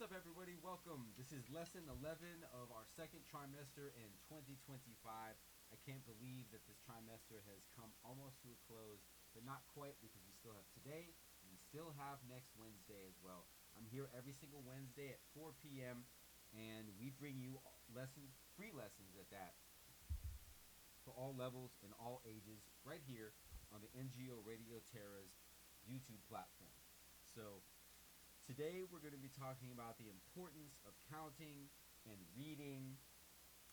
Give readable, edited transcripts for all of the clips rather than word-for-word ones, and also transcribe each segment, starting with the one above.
up, everybody? Welcome. This is lesson 11 of our second trimester in 2025. I can't believe that this trimester has come almost to a close, but not quite because we still have today and we still have next Wednesday as well. I'm here every single Wednesday at 4 p.m. and we bring you free lessons at that, for all levels and all ages, right here on the NGO Radio Terra's YouTube platform. So today we're going to be talking about the importance of counting and reading,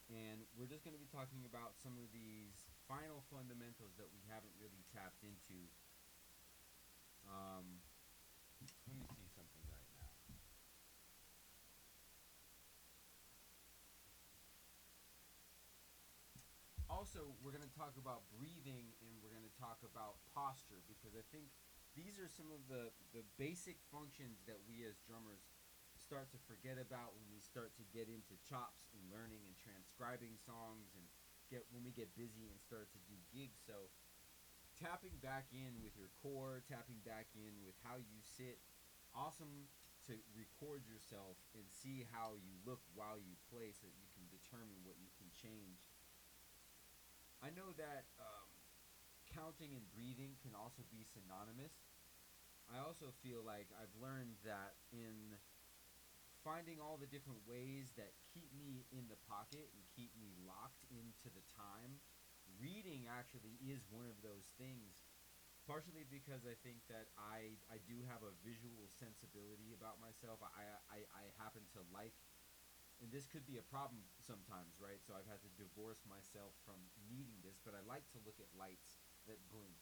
and we're just going to be talking about some of these final fundamentals that we haven't really tapped into. Let me see something right now. Also, we're going to talk about breathing and we're going to talk about posture, because I think these are some of the basic functions that we as drummers start to forget about when we start to get into chops and learning and transcribing songs, and when we get busy and start to do gigs. So tapping back in with your core, tapping back in with how you sit. Awesome to record yourself and see how you look while you play so that you can determine what you can change. I know that counting and breathing can also be synonymous. I also feel like I've learned that in finding all the different ways that keep me in the pocket and keep me locked into the time, reading actually is one of those things. Partially because I think that I do have a visual sensibility about myself. I happen to like, and this could be a problem sometimes, right? So I've had to divorce myself from needing this, but I like to look at lights that blink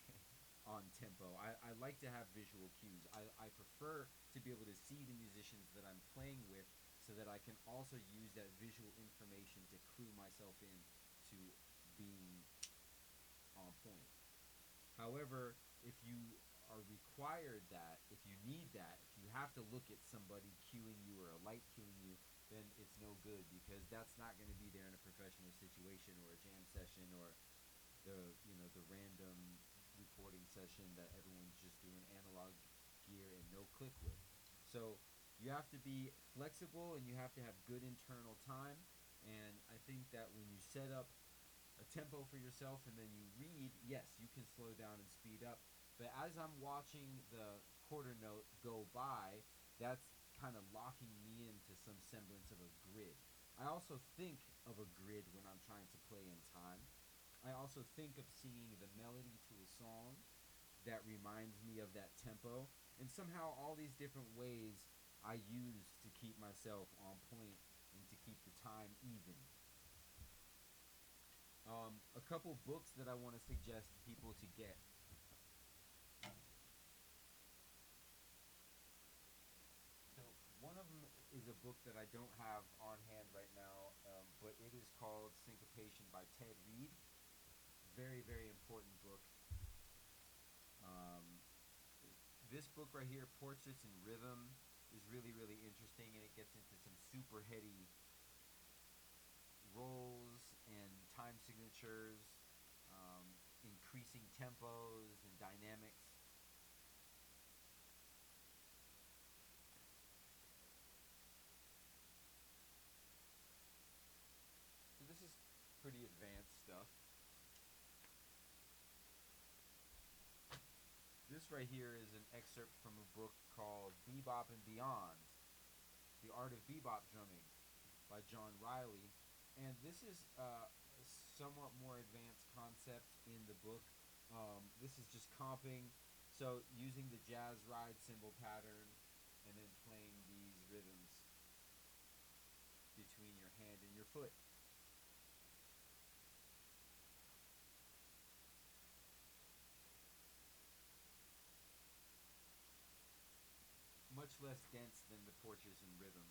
on tempo. I like to have visual cues. I prefer to be able to see the musicians that I'm playing with so that I can also use that visual information to clue myself in to being on point. However, if you are required that, if you need that, if you have to look at somebody cueing you or a light cueing you, then it's no good, because that's not going to be there in a professional situation or a jam session or the random recording session that everyone's just doing analog gear and no click with. So you have to be flexible and you have to have good internal time. And I think that when you set up a tempo for yourself and then you read, yes, you can slow down and speed up. But as I'm watching the quarter note go by, that's kind of locking me into some semblance of a grid. I also think of a grid when I'm trying to play in time. I also think of singing the melody to a song that reminds me of that tempo. And somehow all these different ways I use to keep myself on point and to keep the time even. A couple books that I want to suggest people to get. So one of them is a book that I don't have on hand right now, but it is called Syncopation by Ted Reed. Very, very important book. Um, this book right here, Portraits in Rhythm, is really, really interesting, and it gets into some super heady rolls and time signatures, increasing tempos and dynamics. So this is pretty advanced stuff. This right here is an excerpt from a book called Bebop and Beyond, The Art of Bebop Drumming by John Riley. And this is a somewhat more advanced concept in the book. This is just comping, so using the jazz ride cymbal pattern and then playing these rhythms between your hand and your foot. Much less dense than the Portraits in Rhythm.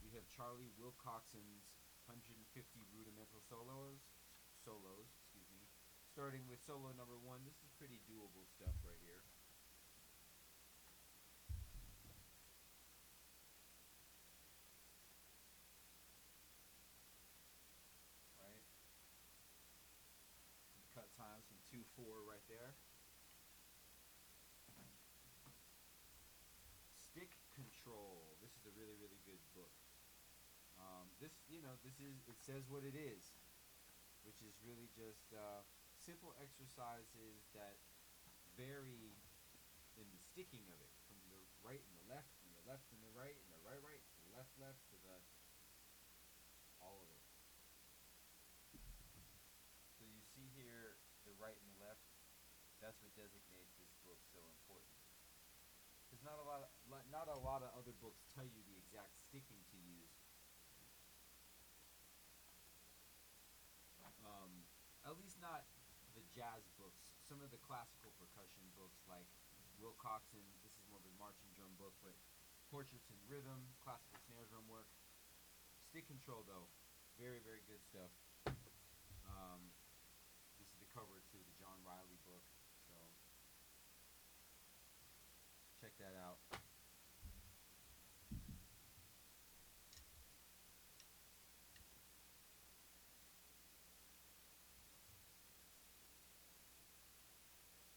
We have Charlie Wilcoxon's 150 rudimental solos, starting with solo number 1. This is pretty doable stuff right here. Right? Cut times from 2-4 right there. Control. This is a really, really good book. This, this is, it says what it is, which is really just simple exercises that vary in the sticking of it from the right and the left and the left and the right and the right right to the left left to the all of it. So you see here the right and the left. That's what designates this book so important. Because not a lot of other books tell you the exact sticking to use. At least not the jazz books. Some of the classical percussion books, like Wilcoxon, this is more of a marching drum book, but Portraits in Rhythm, classical snare drum work. Stick control, though, very, very good stuff. This is the cover to the John Riley book, so check that out.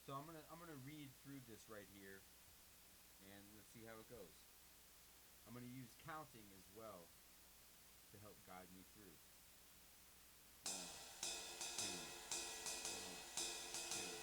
So I'm gonna read through this right here, and let's see how it goes. I'm gonna use counting as well to help guide me through. One, two, one, two,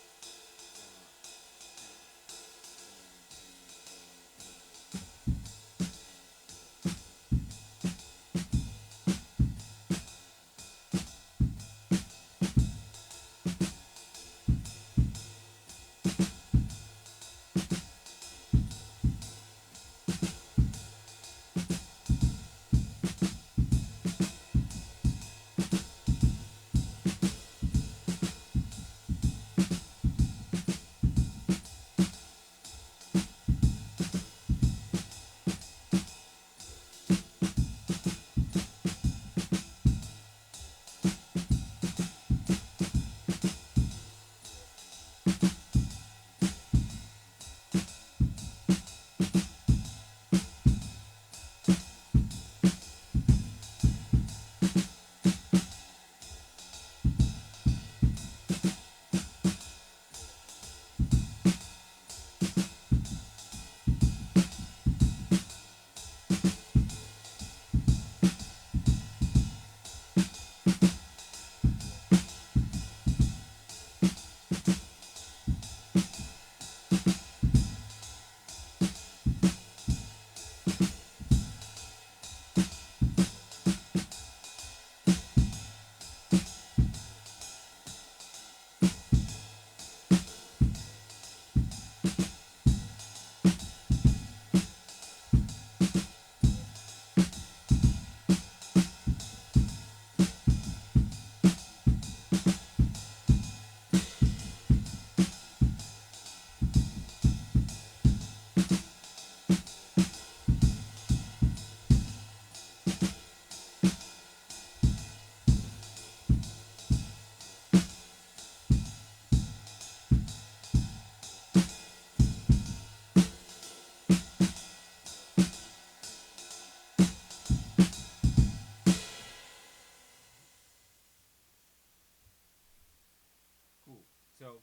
Cool. So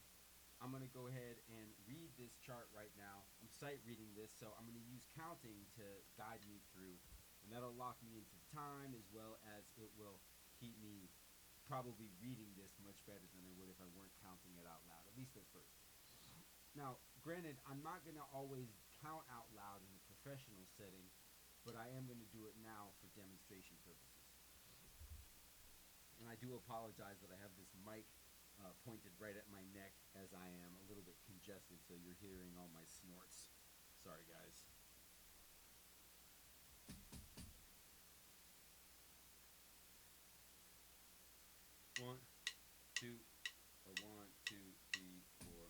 I'm going to go ahead and read this chart right now. I'm sight reading this, so I'm going to use counting to guide me through. And that'll lock me into time as well as it will keep me probably reading this much better than I would if I weren't counting it out loud, at least at first. Now, granted, I'm not going to always count out loud in a professional setting, but I am going to do it now for demonstration purposes. And I do apologize that I have this mic pointed right at my neck as I am a little bit congested, so you're hearing all my snorts. Sorry, guys. One, two, one, two, three, four.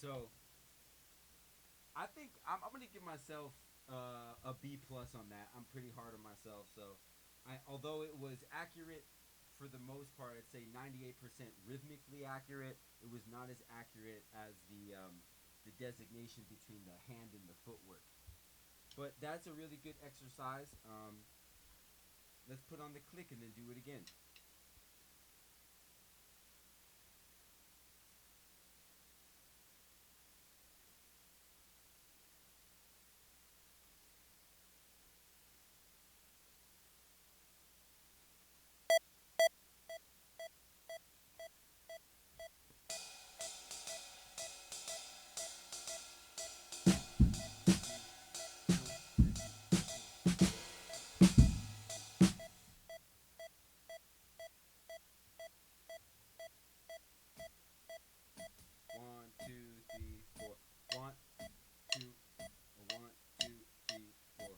So I think I'm gonna give myself a B plus on that. I'm pretty hard on myself. So although it was accurate for the most part, I'd say 98% rhythmically accurate. It was not as accurate as the designation between the hand and the footwork. But that's a really good exercise. Let's put on the click and then do it again. One, two, three, four. One, two, one, two, three, four.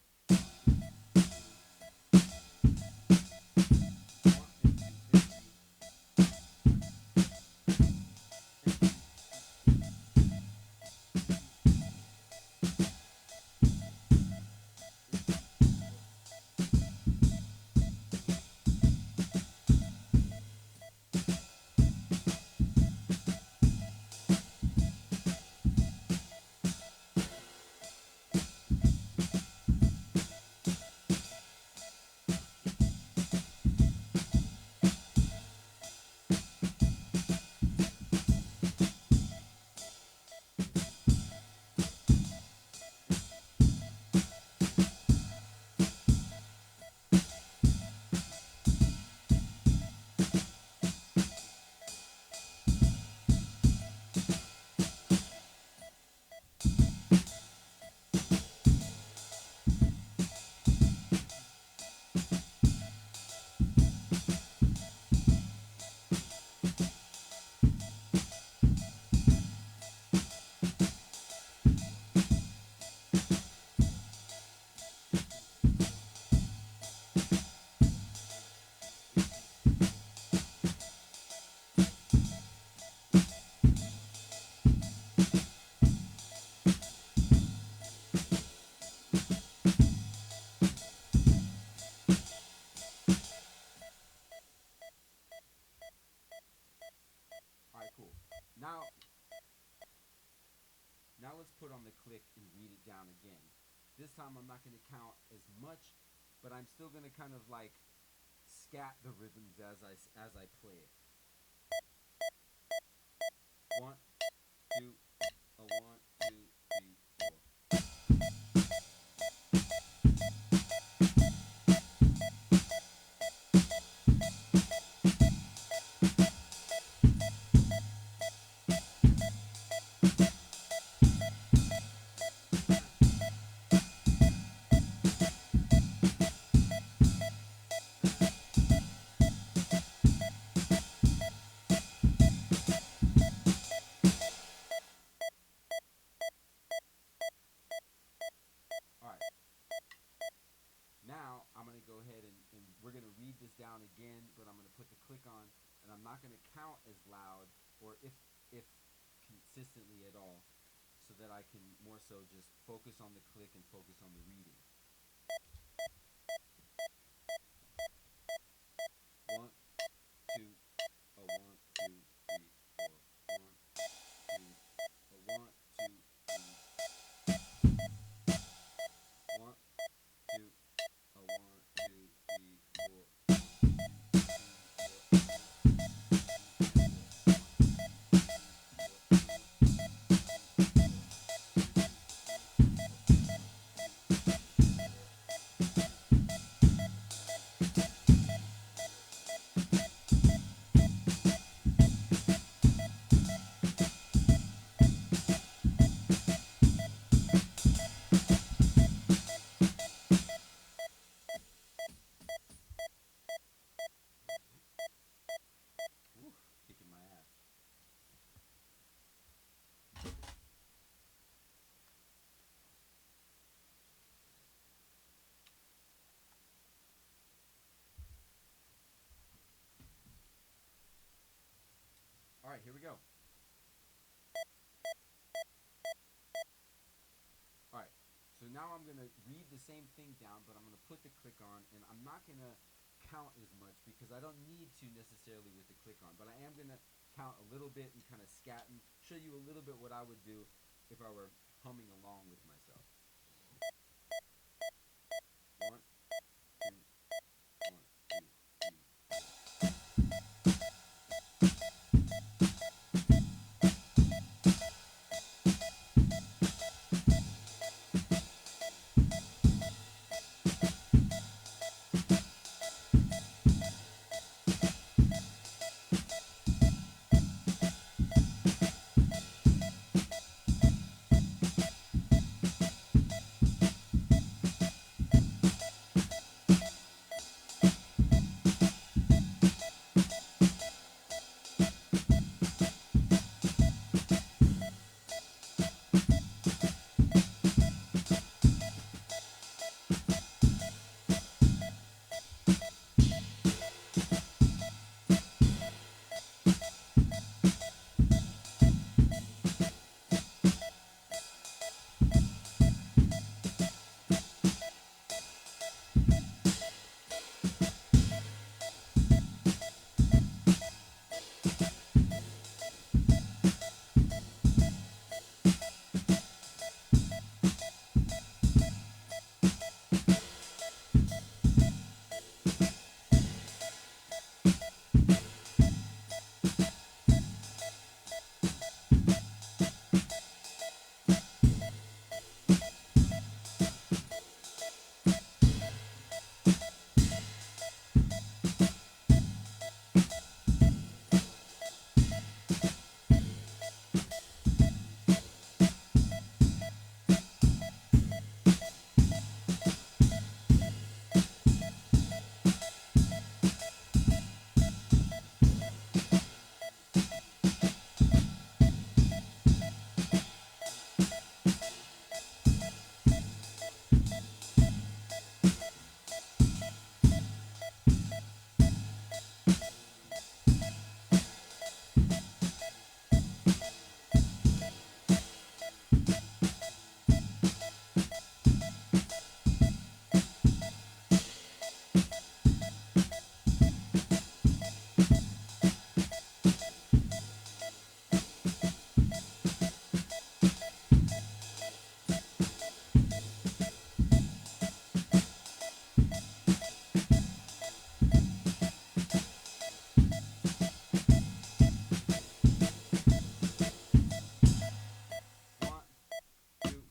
All right, cool. Now, now let's put on the click and read it down again. This time I'm not going to count as much, but I'm still going to kind of like scat the rhythms as I play it. One, two, a one, two, three, four. All right. Now I'm going to go ahead and we're going to read this down again, but I'm going to put the click on, and I'm not going to count as loud or if consistently at all, so that I can more so just focus on the click and focus on the reading. One, two, a one, two, three, four. One, two, a one, two, three. One, two, a one, two, three, four. Woo, kicking my ass. All right, here we go. now I'm gonna read the same thing down, but I'm gonna put the click on, and I'm not gonna count as much because I don't need to necessarily with the click on, but I am gonna count a little bit and kind of scat and show you a little bit what I would do if I were humming along with myself. One, two, one, two, one, two,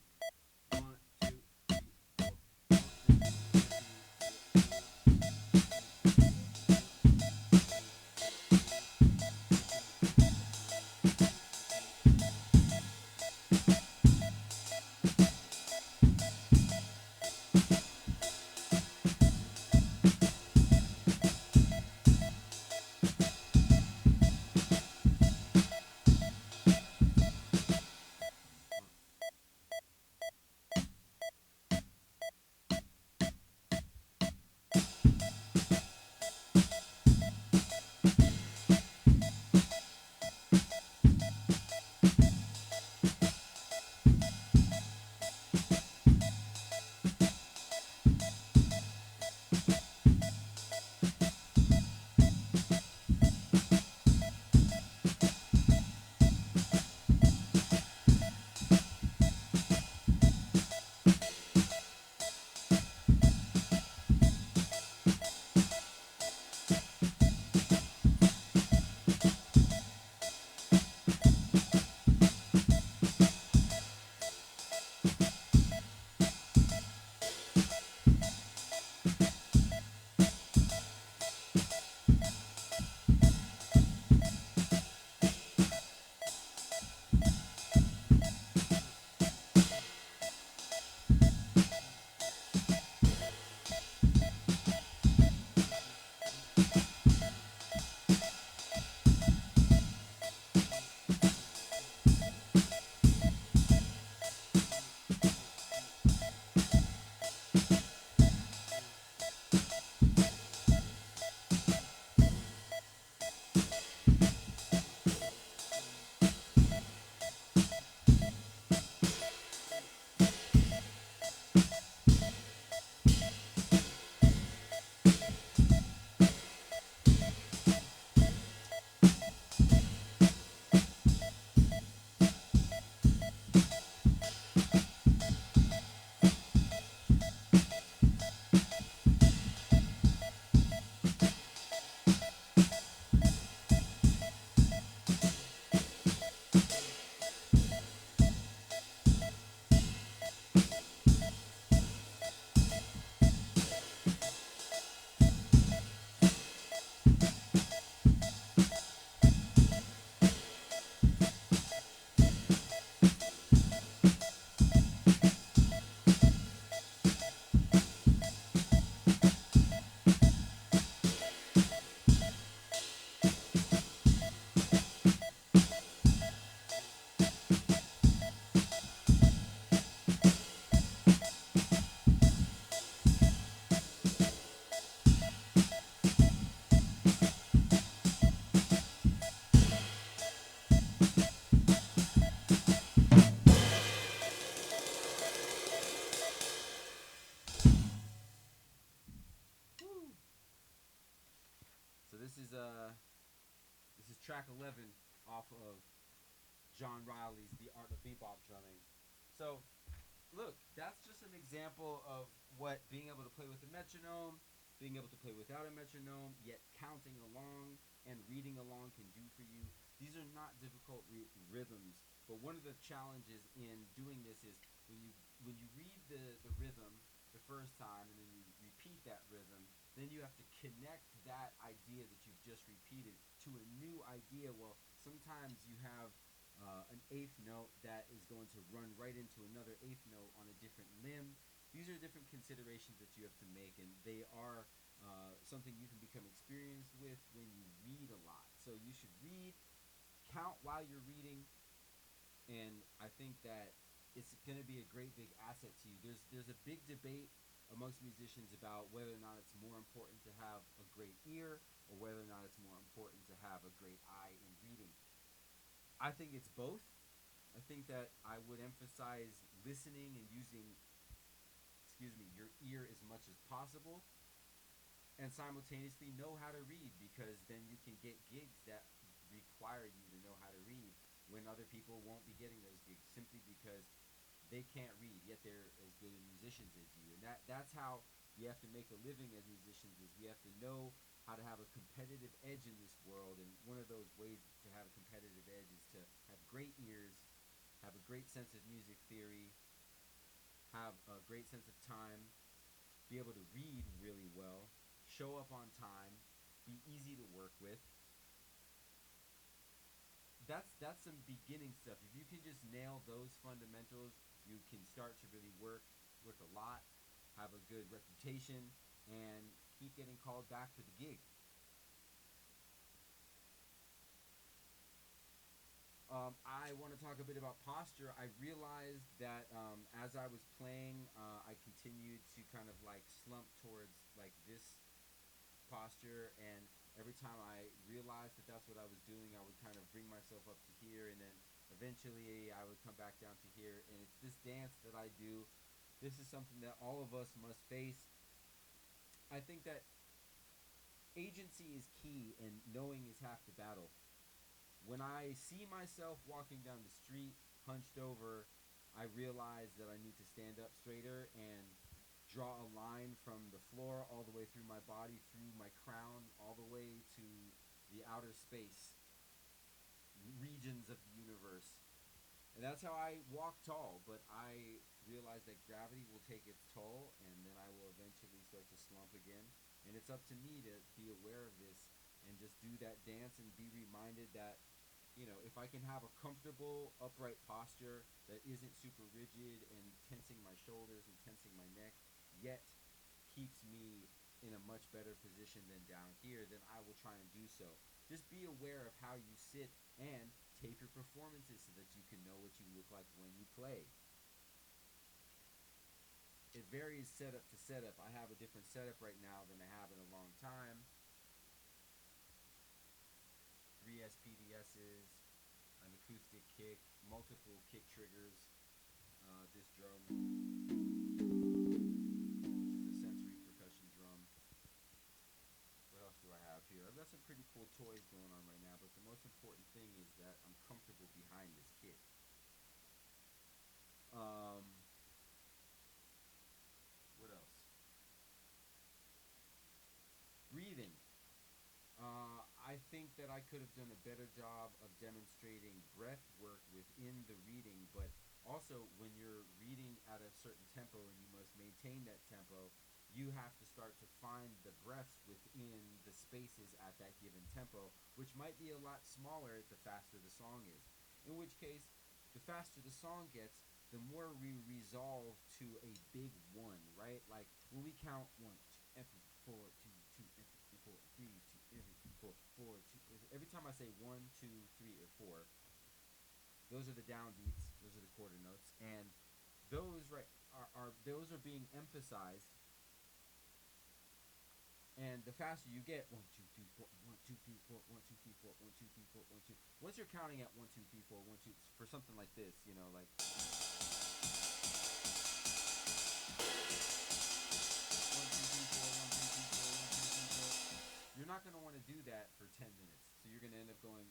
one, two, track 11 off of John Riley's The Art of Bebop Drumming. So look, that's just an example of what being able to play with a metronome, being able to play without a metronome, yet counting along and reading along can do for you. These are not difficult rhythms, but one of the challenges in doing this is when you read the rhythm the first time and then you repeat that rhythm, then you have to connect that idea that you've just repeated to a new idea. Well, sometimes you have an eighth note that is going to run right into another eighth note on a different limb. These are different considerations that you have to make, and they are something you can become experienced with when you read a lot. So you should read, count while you're reading, and I think that it's going to be a great big asset to you. There's a big debate amongst musicians about whether or not it's more important to have a great ear or whether or not it's more important to have a great eye in reading. I think it's both. I think that I would emphasize listening and using, your ear as much as possible, and simultaneously know how to read, because then you can get gigs that require you to know how to read when other people won't be getting those gigs simply because they can't read, yet they're as good musicians as you. And that's how we have to make a living as musicians, is we have to know how to have a competitive edge in this world. And one of those ways to have a competitive edge is to have great ears, have a great sense of music theory, have a great sense of time, be able to read really well, show up on time, be easy to work with. That's some beginning stuff. If you can just nail those fundamentals, you can start to really work a lot, have a good reputation, and keep getting called back to the gig. I want to talk a bit about posture. I realized that as I was playing, I continued to kind of like slump towards like this posture, and every time I realized that that's what I was doing, I would kind of bring myself up to here, and then eventually I would come back down to here. And it's this dance that I do. This is something that all of us must face. I think that agency is key, and knowing is half the battle. When I see myself walking down the street hunched over, I realize that I need to stand up straighter and draw a line from the floor all the way through my body, through my crown, all the way to the outer space, regions of the universe. And that's how I walk tall, but I realize that gravity will take its toll, and then I will eventually start to slump again. And it's up to me to be aware of this and just do that dance and be reminded that, if I can have a comfortable, upright posture that isn't super rigid and tensing my shoulders and tensing my neck, yet keeps me in a much better position than down here, then I will try and do so. Just be aware of how you sit and tape your performances so that you can know what you look like when you play. It varies setup to setup. I have a different setup right now than I have in a long time. 3 SPDSs, an acoustic kick, multiple kick triggers, this drum, which is a sensory percussion drum. What else do I have here? I've got some pretty cool toys going on right now, but the most important thing is that I'm comfortable behind this kit. Um, what else? Breathing. I think that I could have done a better job of demonstrating breath work within the reading, but also when you're reading at a certain tempo and you must maintain that tempo, you have to start to find the breaths within the spaces at that given tempo, which might be a lot smaller the faster the song is. In which case, the faster the song gets, the more we resolve to a big one, right? Like when we count one, two, every 4, 2, 2, every 4, 3, 2, every 4, 4, 2. Every time I say 1, 2, 3, or 4, those are the downbeats. Those are the quarter notes, and those right are those are being emphasized. And the faster you get, 1, 2, 3, 4, 1, 2, 3, 4, 1, 2, 3, 4, 1, 2, 3, 4, 1, 2. Once you're counting at 1, 2, 3, 4, 1, 2, for something like this, like 1, 2, 3, 4, 1, 2, 3, 4, 1, 2, 3, 4. You're not going to want to do that for 10 minutes. So you're going to end up going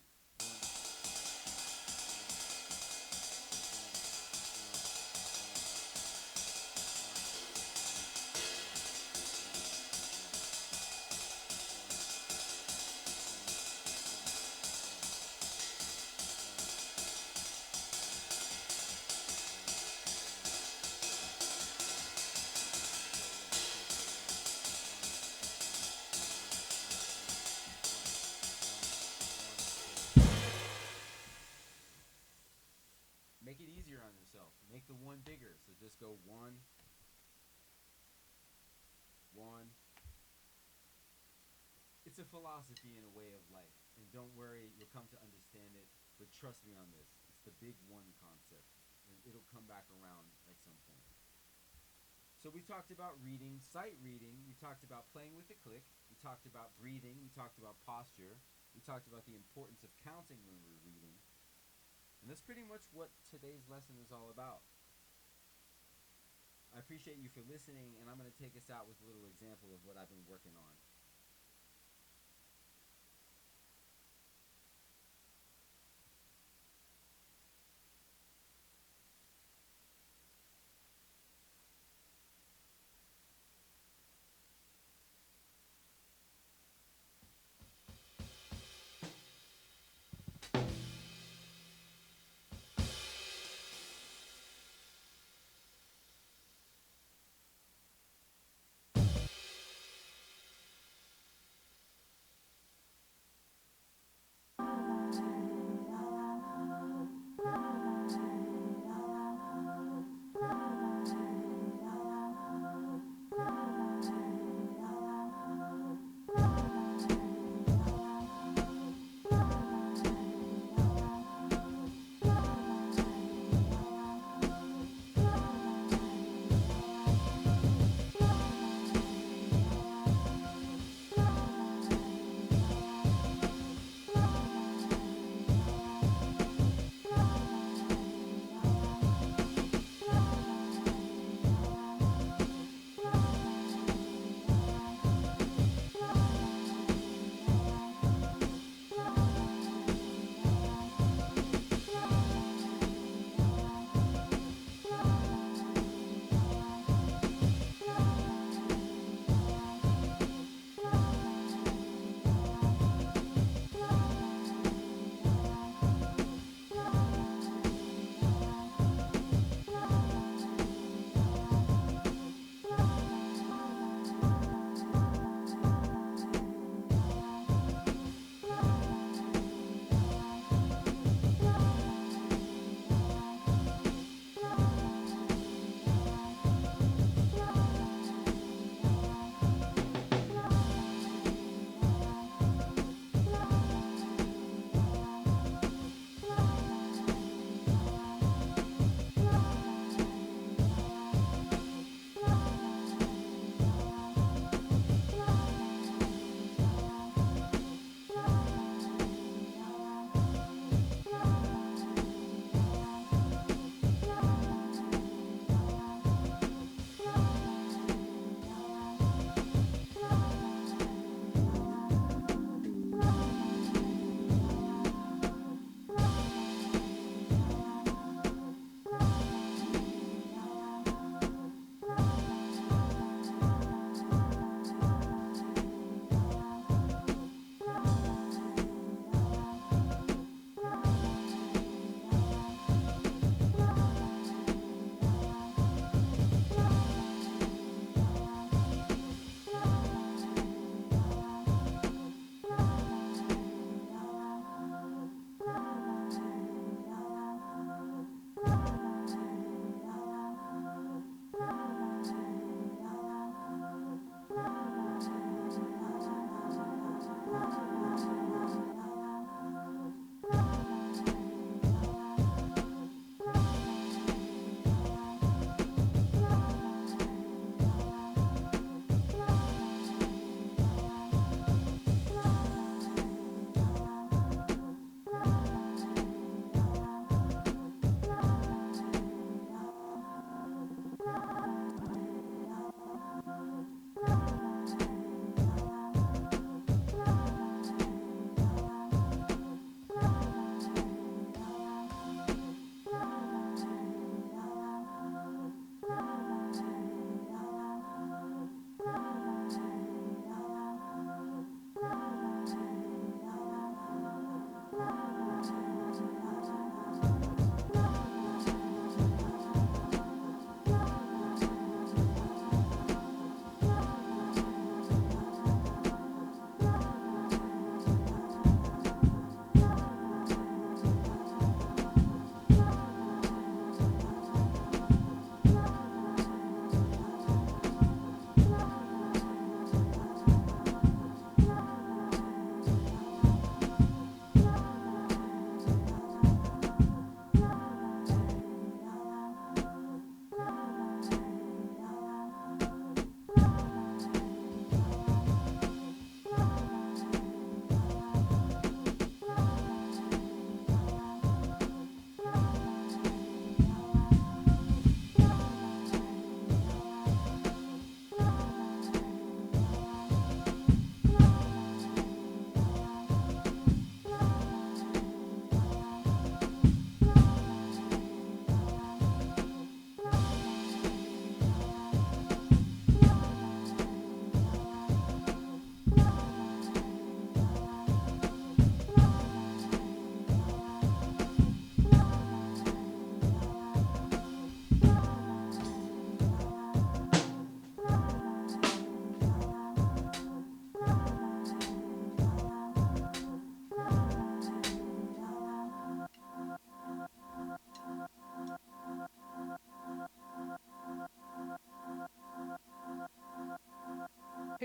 on yourself. Make the one bigger. So just go one, one. It's a philosophy and a way of life. And don't worry, you'll come to understand it. But trust me on this. It's the big one concept. And it'll come back around at some point. So we talked about reading, sight reading. We talked about playing with the click. We talked about breathing. We talked about posture. We talked about the importance of counting when we're reading. And that's pretty much what today's lesson is all about. I appreciate you for listening, and I'm going to take us out with a little example of what I've been working on.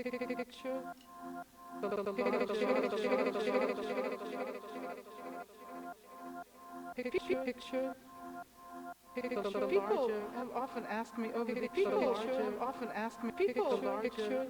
picture, picture. People have often asked me over the picture. Have often asked me people picture.